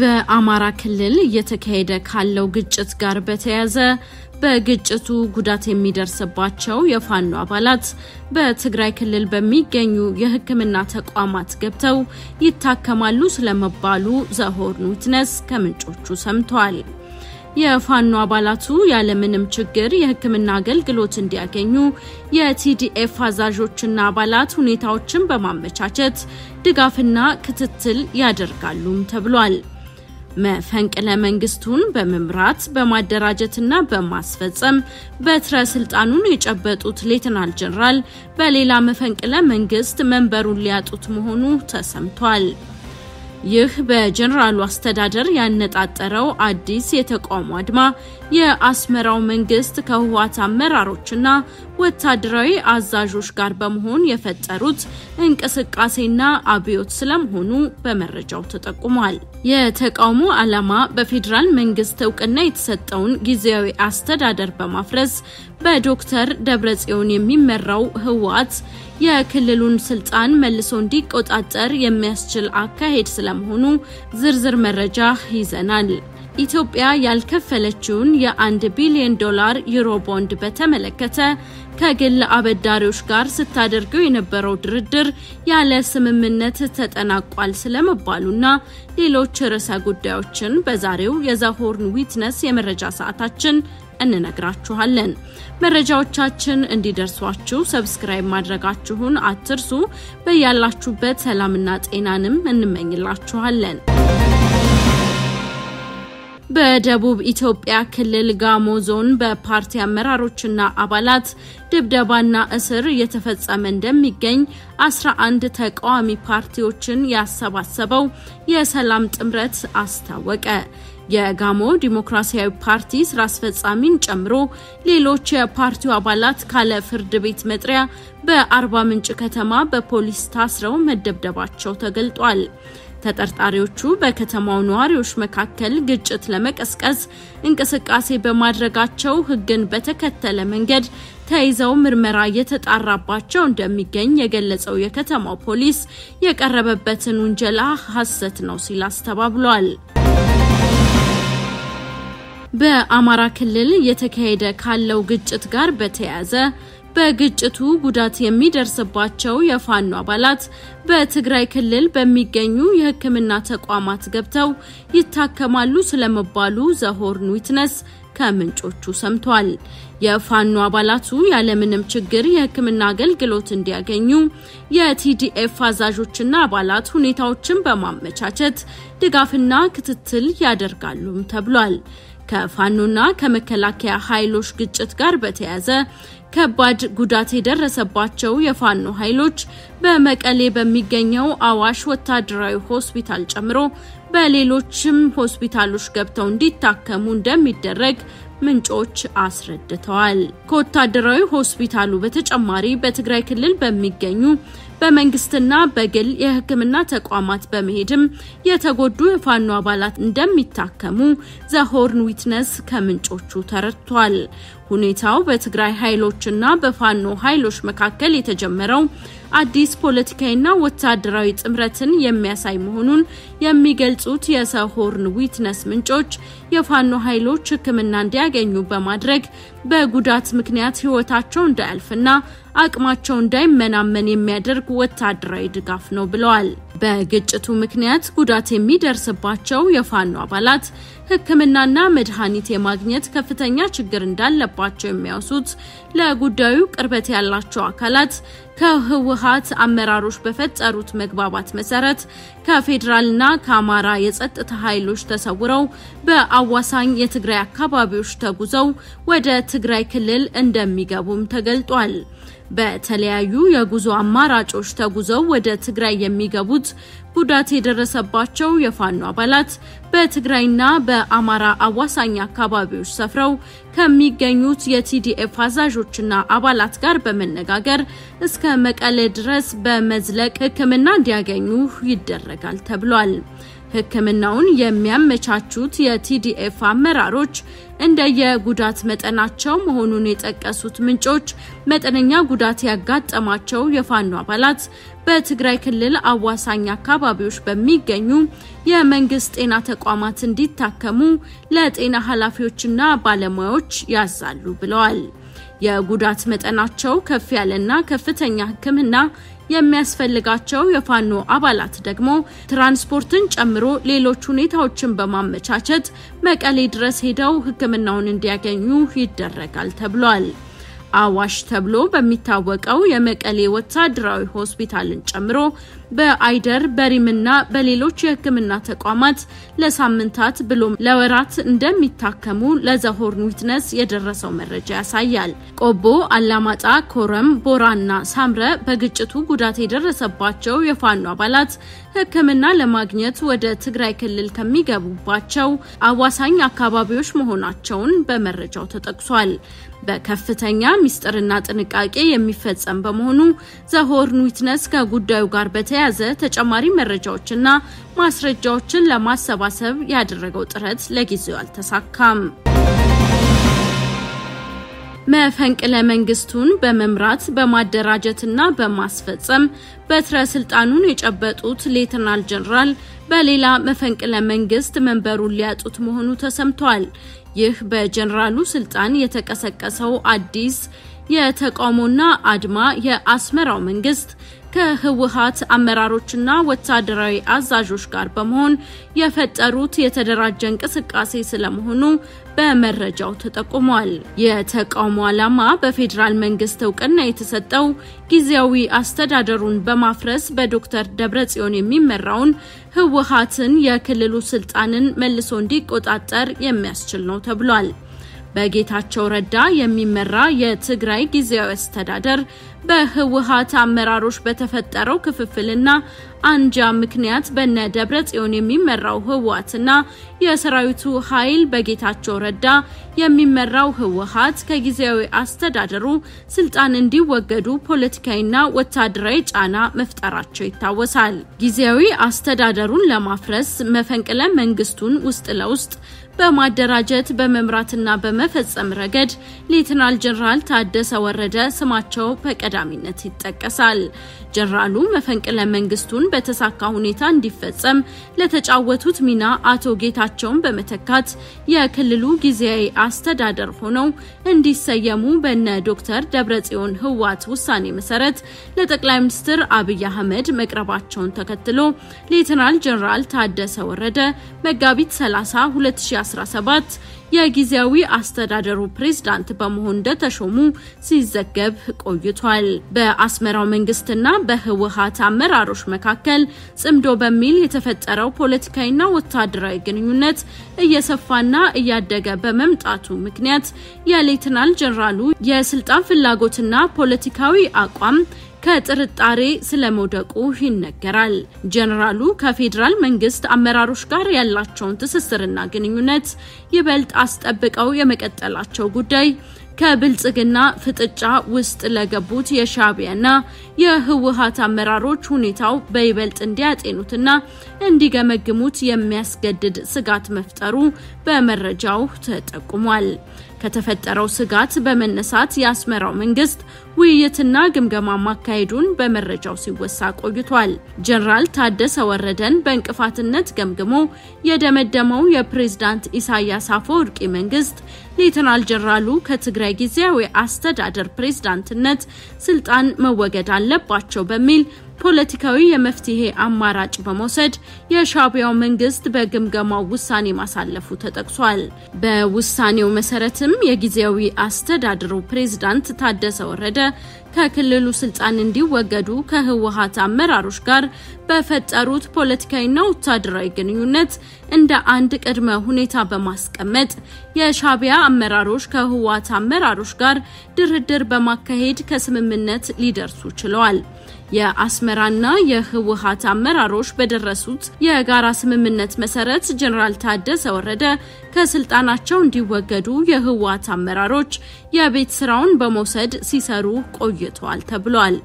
በአማራ ክልል እየተካሄደ ካለው ግጭት ጋር በተያያዘ በግጭቱ ጉዳት የሚደርስባቸው የፋኖ አባላት በትግራይ ክልል በሚገኙ የሕክምና ተቋማት ገብተው ይታከማሉ ስለመባሉ ዘሆርን ዊትነስ ከምንጮቹ ሰምቷል። የፋኖ አባላቱ ያለምንም ችግር የሕክምና አገልግሎት እንዲያገኙ የቲዲኤፍ አዛዦችና አባላት ሁኔታዎችን በማመቻቸት ድጋፍና ክትትል ያደርጋሉም ተብሏል። መፈንቅለ መንግስቱን በመምራት በማደራጀትና በማስፈጸም በትረ ስልጣኑን የጨበጡት ሌተናል ጀነራል በሌላ መፈንቅለ መንግስት መንበሩን ሊያጡት መሆኑ ተሰምቷል። ይህ በጀነራሉ አስተዳደር ያነጣጠረው አዲስ የተቃውሞ አድማ የአስመራው መንግስት ከህወሓት አመራሮችና ወታደራዊ አዛዦች ጋር በመሆን የፈጠሩት እንቅስቃሴና አብዮት ስለመሆኑ በመረጃው ተጠቁሟል። የተቃውሞ ዓላማ በፌደራል መንግስት እውቅና የተሰጠውን ጊዜያዊ አስተዳደር በማፍረስ በዶክተር ደብረጽዮን የሚመራው ህወሓት የክልሉን ስልጣን መልሶ እንዲቆጣጠር የሚያስችል አካሄድ ስለመሆኑ ዝርዝር መረጃ ይዘናል። ኢትዮጵያ ያልከፈለችውን የ$1 ቢሊዮን ዩሮ ቦንድ በተመለከተ ከግል አበዳሪዎች ጋር ስታደርገው የነበረው ድርድር ያለ ስምምነት ተጠናቋል ስለመባሉና ሌሎች ርዕሰ ጉዳዮችን በዛሬው የዘሆርን ዊትነስ የመረጃ ሰዓታችን እንነግራችኋለን። መረጃዎቻችን እንዲደርሷችሁ ሰብስክራይብ ማድረጋችሁን አትርሱ። በያላችሁበት ሰላምና ጤናንም እንመኝላችኋለን። በደቡብ ኢትዮጵያ ክልል ጋሞ ዞን በፓርቲ አመራሮችና አባላት ድብደባና እስር እየተፈጸመ እንደሚገኝ 11 ተቃዋሚ ፓርቲዎችን ያሰባሰበው የሰላም ጥምረት አስታወቀ። የጋሞ ዲሞክራሲያዊ ፓርቲ ስራ አስፈጻሚን ጨምሮ ሌሎች የፓርቲው አባላት ካለ ፍርድ ቤት መጥሪያ በአርባ ምንጭ ከተማ በፖሊስ ታስረው መደብደባቸው ተገልጧል። ተጠርጣሪዎቹ በከተማው ነዋሪዎች መካከል ግጭት ለመቀስቀስ እንቅስቃሴ በማድረጋቸው ህግን በተከተለ መንገድ ተይዘው ምርመራ እየተጣራባቸው እንደሚገኝ የገለጸው የከተማው ፖሊስ የቀረበበትን ውንጀላ ሐሰት ነው ሲል አስተባብሏል። በአማራ ክልል እየተካሄደ ካለው ግጭት ጋር በተያያዘ በግጭቱ ጉዳት የሚደርስባቸው የፋኖ አባላት በትግራይ ክልል በሚገኙ የሕክምና ተቋማት ገብተው ይታከማሉ ስለመባሉ ዘሆርን ዊትነስ ከምንጮቹ ሰምቷል። የፋኖ አባላቱ ያለምንም ችግር የሕክምና አገልግሎት እንዲያገኙ የቲዲኤፍ አዛዦችና አባላት ሁኔታዎችን በማመቻቸት ድጋፍና ክትትል ያደርጋሉም ተብሏል። ከፋኖና ከመከላከያ ኃይሎች ግጭት ጋር በተያያዘ ከባድ ጉዳት የደረሰባቸው የፋኖ ኃይሎች በመቀሌ በሚገኘው አዋሽ ወታደራዊ ሆስፒታል ጨምሮ በሌሎችም ሆስፒታሎች ገብተው እንዲታከሙ እንደሚደረግ ምንጮች አስረድተዋል። ከወታደራዊ ሆስፒታሉ በተጨማሪ በትግራይ ክልል በሚገኙ በመንግስትና በግል የሕክምና ተቋማት በመሄድም የተጎዱ የፋኖ አባላት እንደሚታከሙ ዘሆርን ዊትነስ ከምንጮቹ ተረድቷል። ሁኔታው በትግራይ ኃይሎችና በፋኖ ኃይሎች መካከል የተጀመረው አዲስ ፖለቲካዊና ወታደራዊ ጥምረትን የሚያሳይ መሆኑን የሚገልጹት የዘሆርን ዊትነስ ምንጮች የፋኖ ኃይሎች ሕክምና እንዲያገኙ በማድረግ በጉዳት ምክንያት ህይወታቸው እንዳያልፍና አቅማቸው እንዳይመናመን የሚያደርግ ወታደራዊ ድጋፍ ነው ብለዋል። በግጭቱ ምክንያት ጉዳት የሚደርስባቸው የፋኖ አባላት ሕክምናና መድኃኒት የማግኘት ከፍተኛ ችግር እንዳለባቸው የሚያወሱት ለጉዳዩ ቅርበት ያላቸው አካላት ከህወሓት አመራሮች በፈጠሩት መግባባት መሰረት ከፌደራልና ከአማራ የጸጥታ ኃይሎች ተሰውረው በአዋሳኝ የትግራይ አካባቢዎች ተጉዘው ወደ ትግራይ ክልል እንደሚገቡም ተገልጧል። በተለያዩ የጉዞ አማራጮች ተጉዘው ወደ ትግራይ የሚገቡት ጉዳት የደረሰባቸው የፋኖ አባላት በትግራይና በአማራ አዋሳኝ አካባቢዎች ሰፍረው ከሚገኙት የቲዲኤፍ አዛዦችና አባላት ጋር በመነጋገር እስከ መቀሌ ድረስ በመዝለቅ ሕክምና እንዲያገኙ ይደረጋል ተብሏል። ሕክምናውን የሚያመቻቹት የቲዲኤፍ አመራሮች እንደየጉዳት መጠናቸው መሆኑን የጠቀሱት ምንጮች መጠነኛ ጉዳት ያጋጠማቸው የፋኖ አባላት በትግራይ ክልል አዋሳኝ አካባቢዎች በሚገኙ የመንግስት ጤና ተቋማት እንዲታከሙ ለጤና ኃላፊዎችና ባለሙያዎች ያዛሉ ብለዋል። የጉዳት መጠናቸው ከፍ ያለና ከፍተኛ ሕክምና የሚያስፈልጋቸው የፋኖ አባላት ደግሞ ትራንስፖርትን ጨምሮ ሌሎች ሁኔታዎችን በማመቻቸት መቀሌ ድረስ ሄደው ሕክምናውን እንዲያገኙ ይደረጋል ተብሏል። አዋሽ ተብሎ በሚታወቀው የመቀሌ ወታደራዊ ሆስፒታልን ጨምሮ በአይደር በሪምና በሌሎች የሕክምና ተቋማት ለሳምንታት ብሎም ለወራት እንደሚታከሙ ለዘሆርን ዊትነስ የደረሰው መረጃ ያሳያል። ቆቦ፣ አላማጣ፣ ኮረም፣ ቦራና ሳምረ በግጭቱ ጉዳት የደረሰባቸው የፋኖ አባላት ሕክምና ለማግኘት ወደ ትግራይ ክልል ከሚገቡባቸው አዋሳኝ አካባቢዎች መሆናቸውን በመረጃው ተጠቅሷል። በከፍተኛ ሚስጥርና ጥንቃቄ የሚፈጸም በመሆኑ ዘሆርን ዊትነስ ከጉዳዩ ጋር በተያያዘ ተጨማሪ መረጃዎችና ማስረጃዎችን ለማሰባሰብ ያደረገው ጥረት ለጊዜው አልተሳካም። መፈንቅለ መንግስቱን በመምራት በማደራጀትና በማስፈጸም በትረ ስልጣኑን የጨበጡት ሌተናል ጀነራል በሌላ መፈንቅለ መንግስት መንበሩን ሊያጡት መሆኑ ተሰምቷል። ይህ በጀነራሉ ስልጣን የተቀሰቀሰው አዲስ የተቃውሞና አድማ የአስመራው መንግስት ከህወሓት አመራሮችና ወታደራዊ አዛዦች ጋር በመሆን የፈጠሩት የተደራጀ እንቅስቃሴ ስለመሆኑ በመረጃው ተጠቁሟል። የተቃውሞ ዓላማ በፌደራል መንግስት እውቅና የተሰጠው ጊዜያዊ አስተዳደሩን በማፍረስ በዶክተር ደብረጽዮን የሚመራውን ህወሓትን የክልሉ ስልጣንን መልሶ እንዲቆጣጠር የሚያስችል ነው ተብሏል። በጌታቸው ረዳ የሚመራ የትግራይ ጊዜያዊ አስተዳደር በህወሓት አመራሮች በተፈጠረው ክፍፍልና አንጃ ምክንያት በነ ደብረጽዮን የሚመራው ህወሓትና የሰራዊቱ ኃይል በጌታቸው ረዳ የሚመራው ህወሓት ከጊዜያዊ አስተዳደሩ ስልጣን እንዲወገዱ ፖለቲካዊና ወታደራዊ ጫና መፍጠራቸው ይታወሳል። ጊዜያዊ አስተዳደሩን ለማፍረስ መፈንቅለ መንግስቱን ውስጥ ለውስጥ በማደራጀት በመምራትና በመፈጸም ረገድ ሌተናል ጀነራል ታደሰ ወረደ ስማቸው በቀዳሚነት ይጠቀሳል። ጀነራሉ መፈንቅለ መንግስቱን በተሳካ ሁኔታ እንዲፈጸም ለተጫወቱት ሚና አቶ ጌታቸውን በመተካት የክልሉ ጊዜያዊ አስተዳደር ሆነው እንዲሰየሙ በነ ዶክተር ደብረጽዮን ህወሓት ውሳኔ መሰረት ለጠቅላይ ሚኒስትር አብይ አህመድ መቅረባቸውን ተከትሎ ሌተናል ጀነራል ታደሰ ወረደ መጋቢት 30 2017 የጊዜያዊ አስተዳደሩ ፕሬዝዳንት በመሆን እንደተሾሙ ሲዘገብ ቆይቷል። በአስመራው መንግስትና በህወሓት አመራሮች መካከል ጽምዶ በሚል የተፈጠረው ፖለቲካዊና ወታደራዊ ግንኙነት እየሰፋና እያደገ በመምጣቱ ምክንያት የሌተናል ጀነራሉ የስልጣን ፍላጎትና ፖለቲካዊ አቋም ከጥርጣሬ ስለመውደቁ ይነገራል። ጀነራሉ ከፌደራል መንግስት አመራሮች ጋር ያላቸውን ትስስርና ግንኙነት ይበልጥ አስጠብቀው የመቀጠላቸው ጉዳይ ከብልጽግና ፍጥጫ ውስጥ ለገቡት የሻዕቢያና የህወሓት አመራሮች ሁኔታው በይበልጥ እንዲያጤኑትና እንዲገመግሙት የሚያስገድድ ስጋት መፍጠሩ በመረጃው ተጠቁሟል። ከተፈጠረው ስጋት በመነሳት የአስመራው መንግስት ውይይትና ግምገማ ማካሄዱን በመረጃው ሲወሳ ቆይቷል። ጀነራል ታደሰ ወረደን በእንቅፋትነት ገምግሞ የደመደመው የፕሬዝዳንት ኢሳያስ አፈወርቂ መንግስት ሌተናል ጀነራሉ ከትግራይ ጊዜያዊ አስተዳደር ፕሬዝዳንትነት ስልጣን መወገድ አለባቸው በሚል ፖለቲካዊ የመፍትሄ አማራጭ በመውሰድ የሻዕቢያው መንግስት በግምገማው ውሳኔ ማሳለፉ ተጠቅሷል። በውሳኔው መሰረትም የጊዜያዊ አስተዳደሩ ፕሬዝዳንት ታደሰ ወረደ ከክልሉ ስልጣን እንዲወገዱ ከህወሓት አመራሮች ጋር በፈጠሩት ፖለቲካዊና ወታደራዊ ግንኙነት እንደ አንድ ቅድመ ሁኔታ በማስቀመጥ የሻዕቢያ አመራሮች ከህወሓት አመራሮች ጋር ድርድር በማካሄድ ከስምምነት ሊደርሱ ችለዋል። የአስመራና የህወሓት አመራሮች በደረሱት የጋራ ስምምነት መሰረት ጀነራል ታደሰ ወረደ ከስልጣናቸው እንዲወገዱ የህወሓት አመራሮች የቤት ስራውን በመውሰድ ሲሰሩ ቆይተዋል ተብሏል።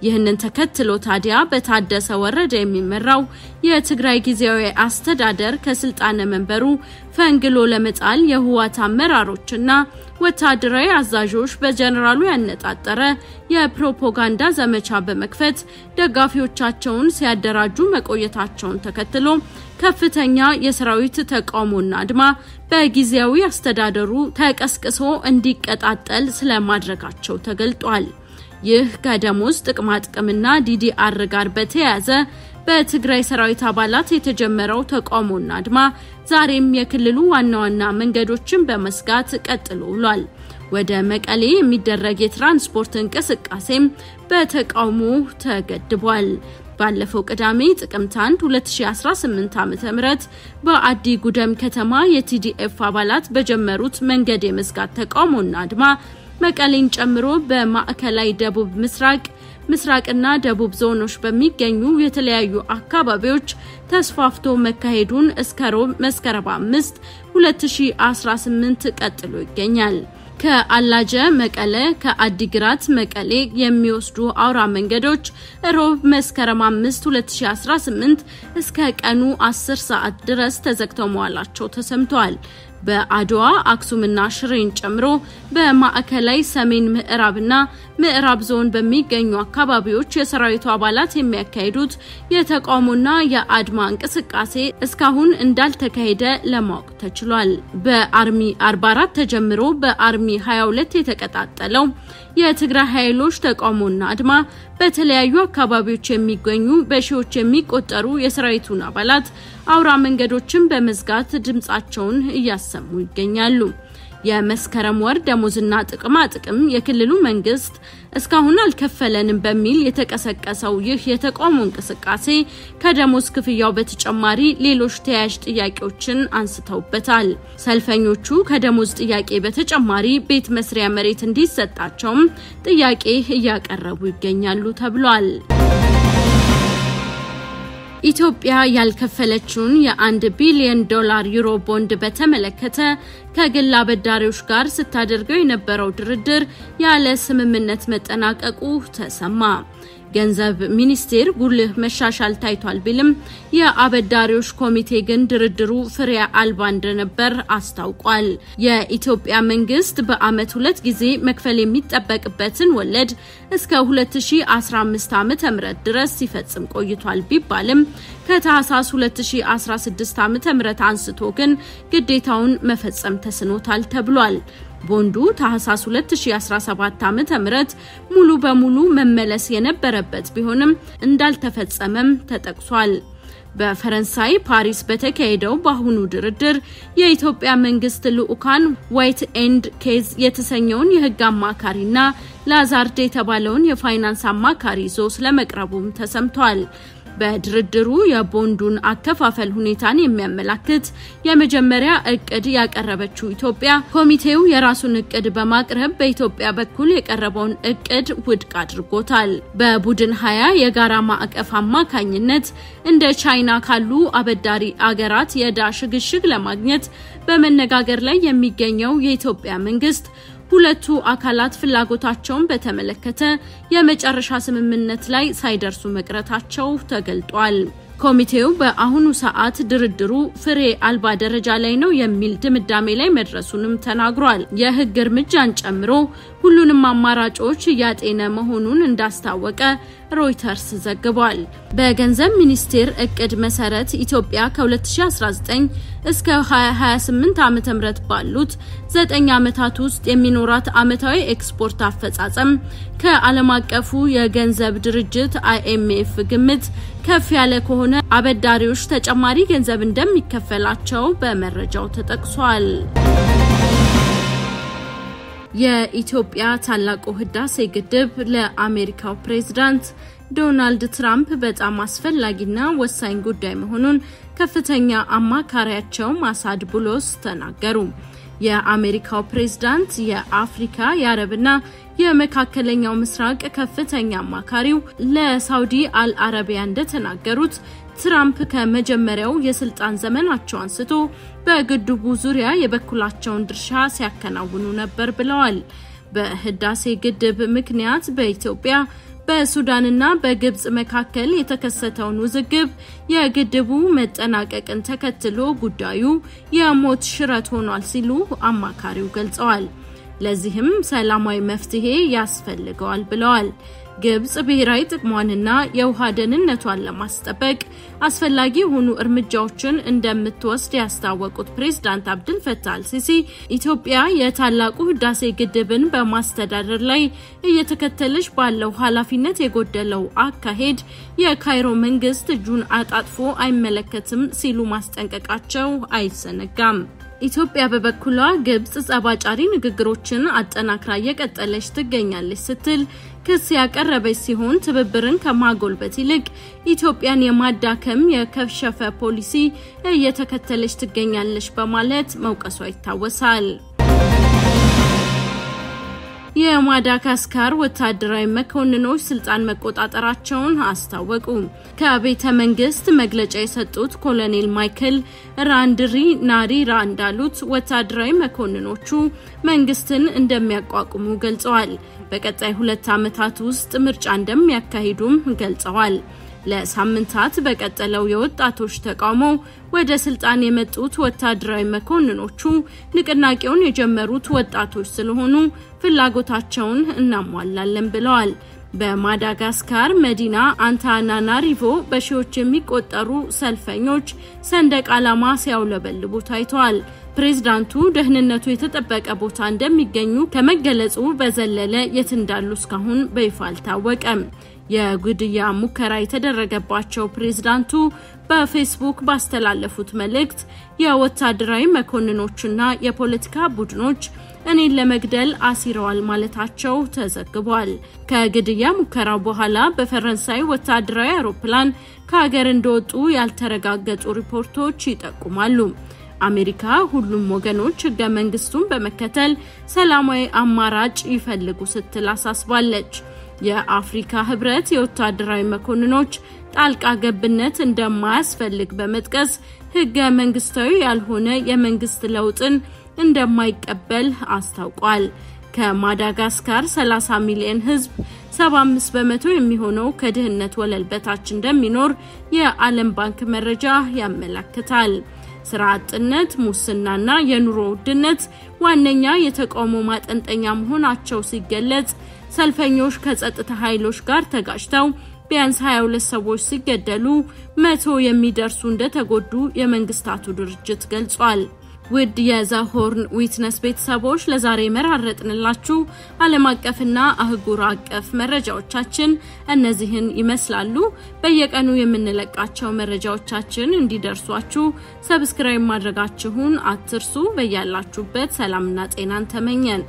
ይህንን ተከትሎ ታዲያ በታደሰ ወረደ የሚመራው የትግራይ ጊዜያዊ አስተዳደር ከስልጣነ መንበሩ ፈንግሎ ለመጣል የህወሓት አመራሮችና ወታደራዊ አዛዦች በጀነራሉ ያነጣጠረ የፕሮፓጋንዳ ዘመቻ በመክፈት ደጋፊዎቻቸውን ሲያደራጁ መቆየታቸውን ተከትሎ ከፍተኛ የሰራዊት ተቃውሞና አድማ በጊዜያዊ አስተዳደሩ ተቀስቅሶ እንዲቀጣጠል ስለማድረጋቸው ተገልጧል። ይህ ከደሞዝ ጥቅማጥቅምና ዲዲአር ጋር በተያያዘ በትግራይ ሰራዊት አባላት የተጀመረው ተቃውሞና አድማ ዛሬም የክልሉ ዋና መንገዶችን በመስጋት ቀጥሎ ውሏል። ወደ መቀሌ የሚደረግ የትራንስፖርት እንቅስቃሴም በተቃውሞ ተገድቧል። ባለፈው ቅዳሜ ጥቅምት 1 2018 ዓ.ም በአዲ ጉደም ከተማ የቲዲኤፍ አባላት በጀመሩት መንገድ የመዝጋት ተቃውሞና አድማ መቀሌን ጨምሮ በማዕከላዊ ደቡብ ምስራቅና ደቡብ ዞኖች በሚገኙ የተለያዩ አካባቢዎች ተስፋፍቶ መካሄዱን እስከ ሮብ መስከረም 5 2018 ቀጥሎ ይገኛል። ከአላጀ መቀለ ከአዲግራት መቀሌ የሚወስዱ አውራ መንገዶች ሮብ መስከረም 5 2018 እስከ ቀኑ 10 ሰዓት ድረስ ተዘግተው መዋላቸው ተሰምቷል። በአድዋ አክሱምና ሽሬን ጨምሮ በማዕከላዊ ሰሜን ምዕራብ ዞን በሚገኙ አካባቢዎች የሰራዊቱ አባላት የሚያካሂዱት የተቃውሞና የአድማ እንቅስቃሴ እስካሁን እንዳልተካሄደ ለማወቅ ተችሏል። በአርሚ 44 ተጀምሮ በአርሚ 22 የተቀጣጠለው የትግራይ ኃይሎች ተቃውሞና አድማ በተለያዩ አካባቢዎች የሚገኙ በሺዎች የሚቆጠሩ የሰራዊቱን አባላት አውራ መንገዶችን በመዝጋት ድምጻቸውን እያሰሙ ይገኛሉ። የመስከረም ወር ደሞዝና ጥቅም የክልሉ መንግስት እስካሁን አልከፈለንም በሚል የተቀሰቀሰው ይህ የተቃውሞ እንቅስቃሴ ከደሞዝ ክፍያው በተጨማሪ ሌሎች ተያያዥ ጥያቄዎችን አንስተውበታል። ሰልፈኞቹ ከደሞዝ ጥያቄ በተጨማሪ ቤት መስሪያ መሬት እንዲሰጣቸው ጥያቄ እያቀረቡ ይገኛሉ ተብሏል። ኢትዮጵያ ያልከፈለችውን የ$1 ቢሊዮን ዩሮ ቦንድ በተመለከተ ከግል አበዳሪዎች ጋር ስታደርገው የነበረው ድርድር ያለ ስምምነት መጠናቀቁ ተሰማ። ገንዘብ ሚኒስቴር ጉልህ መሻሻል ታይቷል ቢልም የአበዳሪዎች ኮሚቴ ግን ድርድሩ ፍሬ አልባ እንደነበር አስታውቋል። የኢትዮጵያ መንግስት በአመት 2 ጊዜ መክፈል የሚጠበቅበትን ወለድ እስከ 2015 ዓ.ም ድረስ ሲፈጽም ቆይቷል ቢባልም ከታህሳስ 2016 ዓ.ም አንስቶ ግን ግዴታውን መፈጸም ተስኖታል ተብሏል። ቦንዱ ታህሳስ 2017 ዓ.ም ሙሉ በሙሉ መመለስ የነበረበት ቢሆንም እንዳልተፈጸመም ተጠቅሷል። በፈረንሳይ ፓሪስ በተካሄደው በአሁኑ ድርድር የኢትዮጵያ መንግስት ልኡካን ዋይት ኤንድ ኬዝ የተሰኘውን የህግ አማካሪና ላዛርድ የተባለውን የፋይናንስ አማካሪ ይዞ ስለመቅረቡም ተሰምቷል። በድርድሩ የቦንዱን አከፋፈል ሁኔታን የሚያመላክት የመጀመሪያ እቅድ ያቀረበችው ኢትዮጵያ ኮሚቴው የራሱን እቅድ በማቅረብ በኢትዮጵያ በኩል የቀረበውን እቅድ ውድቅ አድርጎታል። በቡድን 20 የጋራ ማዕቀፍ አማካኝነት እንደ ቻይና ካሉ አበዳሪ አገራት የዕዳ ሽግሽግ ለማግኘት በመነጋገር ላይ የሚገኘው የኢትዮጵያ መንግስት ሁለቱ አካላት ፍላጎታቸውን በተመለከተ የመጨረሻ ስምምነት ላይ ሳይደርሱ መቅረታቸው ተገልጧል። ኮሚቴው በአሁኑ ሰዓት ድርድሩ ፍሬ አልባ ደረጃ ላይ ነው የሚል ድምዳሜ ላይ መድረሱንም ተናግሯል። የህግ እርምጃን ጨምሮ ሁሉንም አማራጮች ያጤነ መሆኑን እንዳስታወቀ ሮይተርስ ዘግቧል። በገንዘብ ሚኒስቴር እቅድ መሰረት ኢትዮጵያ ከ2019 እስከ 2028 ዓ.ም ባሉት 9 ዓመታት ውስጥ የሚኖራት ዓመታዊ ኤክስፖርት አፈጻጸም ከዓለም አቀፉ የገንዘብ ድርጅት IMF ግምት ከፍ ያለ ከሆነ አበዳሪዎች ተጨማሪ ገንዘብ እንደሚከፈላቸው በመረጃው ተጠቅሷል። የኢትዮጵያ ታላቁ ህዳሴ ግድብ ለአሜሪካው ፕሬዝዳንት ዶናልድ ትራምፕ በጣም አስፈላጊና ወሳኝ ጉዳይ መሆኑን ከፍተኛ አማካሪያቸው ማሳድ ቡሎስ ተናገሩ። የአሜሪካው ፕሬዝዳንት የአፍሪካ የአረብና የመካከለኛው ምስራቅ ከፍተኛ አማካሪው ለሳውዲ አልአረቢያ እንደተናገሩት ትራምፕ ከመጀመሪያው የስልጣን ዘመናቸው አንስቶ በግድቡ ዙሪያ የበኩላቸውን ድርሻ ሲያከናውኑ ነበር ብለዋል። በህዳሴ ግድብ ምክንያት በኢትዮጵያ በሱዳንና በግብጽ መካከል የተከሰተውን ውዝግብ የግድቡ መጠናቀቅን ተከትሎ ጉዳዩ የሞት ሽረት ሆኗል ሲሉ አማካሪው ገልጸዋል። ለዚህም ሰላማዊ መፍትሄ ያስፈልገዋል ብለዋል። ግብጽ ብሔራዊ ጥቅሟንና የውሃ ደህንነቷን ለማስጠበቅ አስፈላጊ የሆኑ እርምጃዎችን እንደምትወስድ ያስታወቁት ፕሬዝዳንት አብዱል ፈታህ አልሲሲ ኢትዮጵያ የታላቁ ህዳሴ ግድብን በማስተዳደር ላይ እየተከተለች ባለው ኃላፊነት የጎደለው አካሄድ የካይሮ መንግስት እጁን አጣጥፎ አይመለከትም ሲሉ ማስጠንቀቃቸው አይዘነጋም። ኢትዮጵያ በበኩሏ ግብጽ ጸባጫሪ ንግግሮችን አጠናክራ እየቀጠለች ትገኛለች ስትል ክስ ያቀረበች ሲሆን ትብብርን ከማጎልበት ይልቅ ኢትዮጵያን የማዳከም የከሸፈ ፖሊሲ እየተከተለች ትገኛለች በማለት መውቀሷ ይታወሳል። የማዳጋስካር ወታደራዊ መኮንኖች ስልጣን መቆጣጠራቸውን አስታወቁ። ከቤተ መንግስት መግለጫ የሰጡት ኮሎኔል ማይክል ራንድሪ ናሪራ እንዳሉት ወታደራዊ መኮንኖቹ መንግስትን እንደሚያቋቁሙ ገልጸዋል። በቀጣይ 2 ዓመታት ውስጥ ምርጫ እንደሚያካሂዱም ገልጸዋል። ለሳምንታት በቀጠለው የወጣቶች ተቃውሞ ወደ ስልጣን የመጡት ወታደራዊ መኮንኖቹ ንቅናቄውን የጀመሩት ወጣቶች ስለሆኑ ፍላጎታቸውን እናሟላለን ብለዋል። በማዳጋስካር መዲና አንታናናሪቮ በሺዎች የሚቆጠሩ ሰልፈኞች ሰንደቅ ዓላማ ሲያውለበልቡ ታይተዋል። ፕሬዝዳንቱ ደህንነቱ የተጠበቀ ቦታ እንደሚገኙ ከመገለጹ በዘለለ የት እንዳሉ እስካሁን በይፋ አልታወቀም። የግድያ ሙከራ የተደረገባቸው ፕሬዝዳንቱ በፌስቡክ ባስተላለፉት መልእክት የወታደራዊ መኮንኖችና የፖለቲካ ቡድኖች እኔን ለመግደል አሲረዋል ማለታቸው ተዘግቧል። ከግድያ ሙከራው በኋላ በፈረንሳይ ወታደራዊ አውሮፕላን ከሀገር እንደወጡ ያልተረጋገጡ ሪፖርቶች ይጠቁማሉ። አሜሪካ ሁሉም ወገኖች ህገ መንግስቱን በመከተል ሰላማዊ አማራጭ ይፈልጉ ስትል አሳስባለች። የአፍሪካ ህብረት የወታደራዊ መኮንኖች ጣልቃ ገብነት እንደማያስፈልግ በመጥቀስ ህገ መንግስታዊ ያልሆነ የመንግስት ለውጥን እንደማይቀበል አስታውቋል። ከማዳጋስካር 30 ሚሊዮን ህዝብ 75 በመቶ የሚሆነው ከድህነት ወለል በታች እንደሚኖር የዓለም ባንክ መረጃ ያመለክታል። ስራ አጥነት፣ ሙስናና የኑሮ ውድነት ዋነኛ የተቃውሞ ማጠንጠኛ መሆናቸው ሲገለጽ ሰልፈኞች ከጸጥታ ኃይሎች ጋር ተጋጭተው ቢያንስ 22 ሰዎች ሲገደሉ 100 የሚደርሱ እንደተጎዱ የመንግስታቱ ድርጅት ገልጿል። ውድ የዛሆርን ዊትነስ ቤተሰቦች ለዛሬ መራረጥንላችሁ ዓለም አቀፍና አህጉር አቀፍ መረጃዎቻችን እነዚህን ይመስላሉ። በየቀኑ የምንለቃቸው መረጃዎቻችን እንዲደርሷችሁ ሰብስክራይብ ማድረጋችሁን አትርሱ። በያላችሁበት ሰላምና ጤናን ተመኘን።